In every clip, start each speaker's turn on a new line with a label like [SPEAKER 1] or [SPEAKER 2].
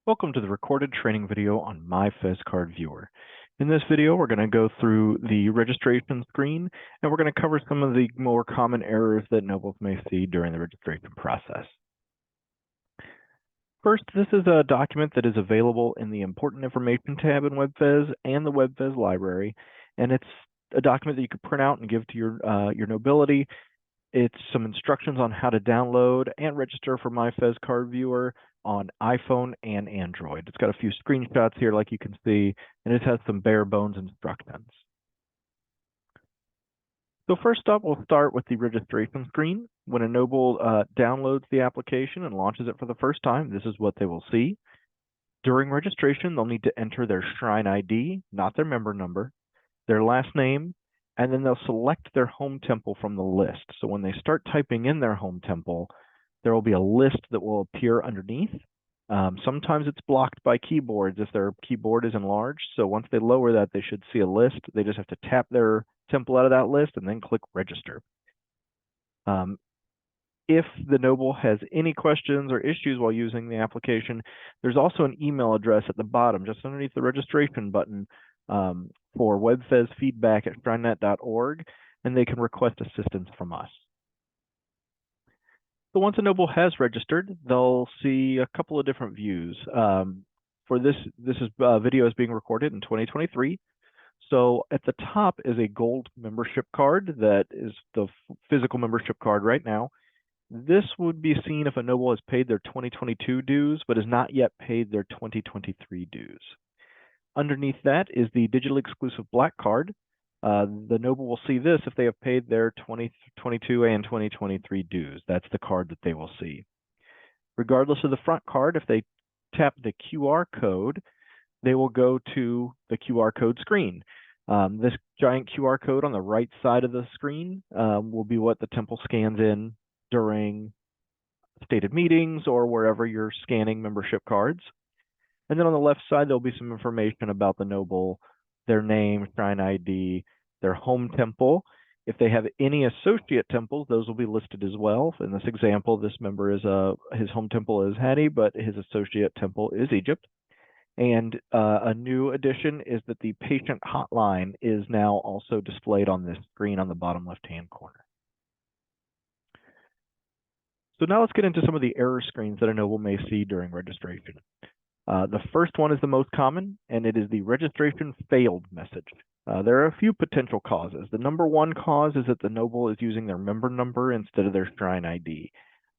[SPEAKER 1] Welcome to the recorded training video on My FezCard Viewer. In this video, we're going to go through the registration screen, and we're going to cover some of the more common errors that nobles may see during the registration process. First, this is a document that is available in the Important Information tab in WebFez and the WebFez library, and it's a document that you can print out and give to your nobility. It's some instructions on how to download and register for My FezCard Viewer on iPhone and Android. It's got a few screenshots here like you can see, and it has some bare bones instructions. So first up, we'll start with the registration screen. When a noble downloads the application and launches it for the first time, this is what they will see. During registration, they'll need to enter their Shrine ID, not their member number, their last name, and then they'll select their home temple from the list. So when they start typing in their home temple, there will be a list that will appear underneath. Sometimes it's blocked by keyboards if their keyboard is enlarged. So once they lower that, they should see a list. They just have to tap their temple out of that list and then click register. If the noble has any questions or issues while using the application, there's also an email address at the bottom, just underneath the registration button, for webfezfeedback@shrinenet.org, and they can request assistance from us. So once a noble has registered, they'll see a couple of different views. For this video is being recorded in 2023. So at the top is a gold membership card that is the physical membership card right now. This would be seen if a noble has paid their 2022 dues, but has not yet paid their 2023 dues. Underneath that is the digitally exclusive black card. The noble will see this if they have paid their 2022 and 2023 dues. That's the card that they will see. Regardless of the front card, if they tap the QR code, they will go to the QR code screen. This giant QR code on the right side of the screen will be what the temple scans in during stated meetings or wherever you're scanning membership cards. And then on the left side, there'll be some information about the noble, their name, Shrine ID, their home temple. If they have any associate temples, those will be listed as well. In this example, this member is his home temple is Hadi, but his associate temple is Egypt. And a new addition is that the patient hotline is now also displayed on this screen on the bottom left-hand corner. So now let's get into some of the error screens that a noble may see during registration. The first one is the most common, and it is the registration failed message. There are a few potential causes. The number one cause is that the noble is using their member number instead of their Shrine ID.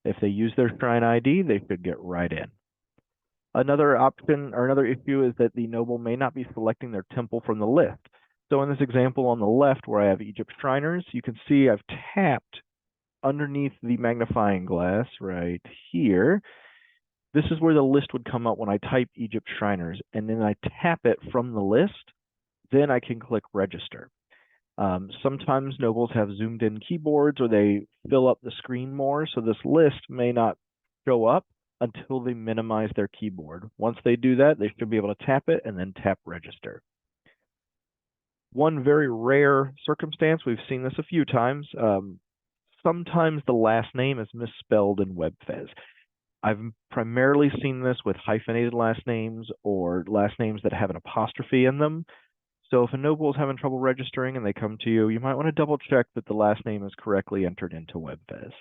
[SPEAKER 1] If they use their Shrine ID, they should get right in. Another option or another issue is that the noble may not be selecting their temple from the list. So in this example on the left where I have Egypt Shriners, you can see I've tapped underneath the magnifying glass right here. This is where the list would come up when I type Egypt Shriners, and then I tap it from the list, then I can click register. Sometimes nobles have zoomed in keyboards or they fill up the screen more, so this list may not show up until they minimize their keyboard. Once they do that, they should be able to tap it and then tap register. One very rare circumstance, we've seen this a few times, sometimes the last name is misspelled in WebFez. I've primarily seen this with hyphenated last names or last names that have an apostrophe in them. So if a noble is having trouble registering and they come to you, you might want to double check that the last name is correctly entered into WebFez.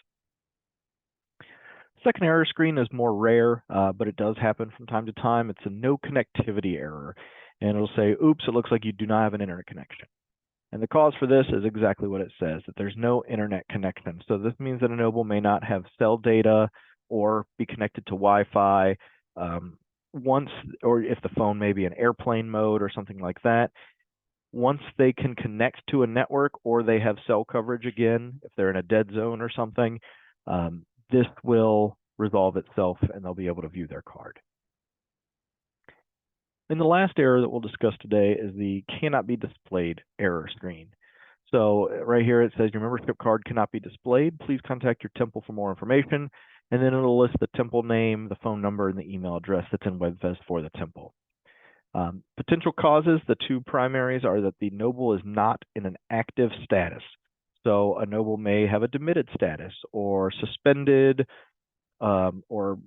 [SPEAKER 1] Second error screen is more rare, but it does happen from time to time. It's a no connectivity error, and it'll say, oops, it looks like you do not have an internet connection. And the cause for this is exactly what it says, that there's no internet connection. So this means that a noble may not have cell data or be connected to Wi-Fi or if the phone may be in airplane mode or something like that. Once they can connect to a network or they have cell coverage again, if they're in a dead zone or something, this will resolve itself and they'll be able to view their card. And the last error that we'll discuss today is the cannot be displayed error screen. So right here it says your membership card cannot be displayed. Please contact your temple for more information. And then it'll list the temple name, the phone number, and the email address that's in WebFez for the temple. Potential causes, the two primaries are that the noble is not in an active status. So a noble may have a demitted status or suspended for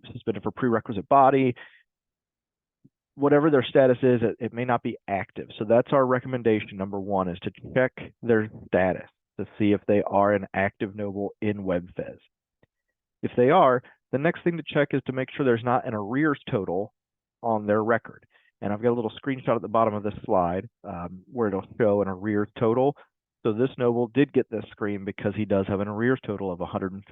[SPEAKER 1] prerequisite body. whatever their status is, it may not be active. So that's our recommendation. Number one is to check their status to see if they are an active Noble in WebFez. If they are, the next thing to check is to make sure there's not an arrears total on their record. And I've got a little screenshot at the bottom of this slide where it'll show an arrears total. So this Noble did get this screen because he does have an arrears total of $150.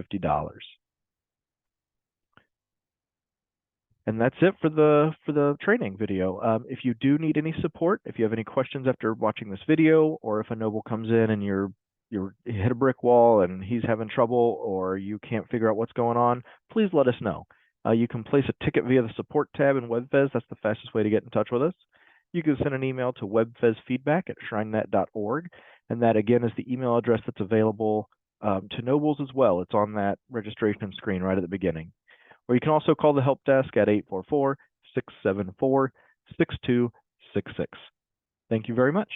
[SPEAKER 1] And that's it for the training video. If you do need any support, if you have any questions after watching this video, or if a Noble comes in and you hit a brick wall and he's having trouble, or you can't figure out what's going on, please let us know. You can place a ticket via the support tab in WebFez. That's the fastest way to get in touch with us. You can send an email to webfezfeedback@shrinenet.org, and that again is the email address that's available to Nobles as well. It's on that registration screen right at the beginning. Or you can also call the help desk at 844-674-6266. Thank you very much.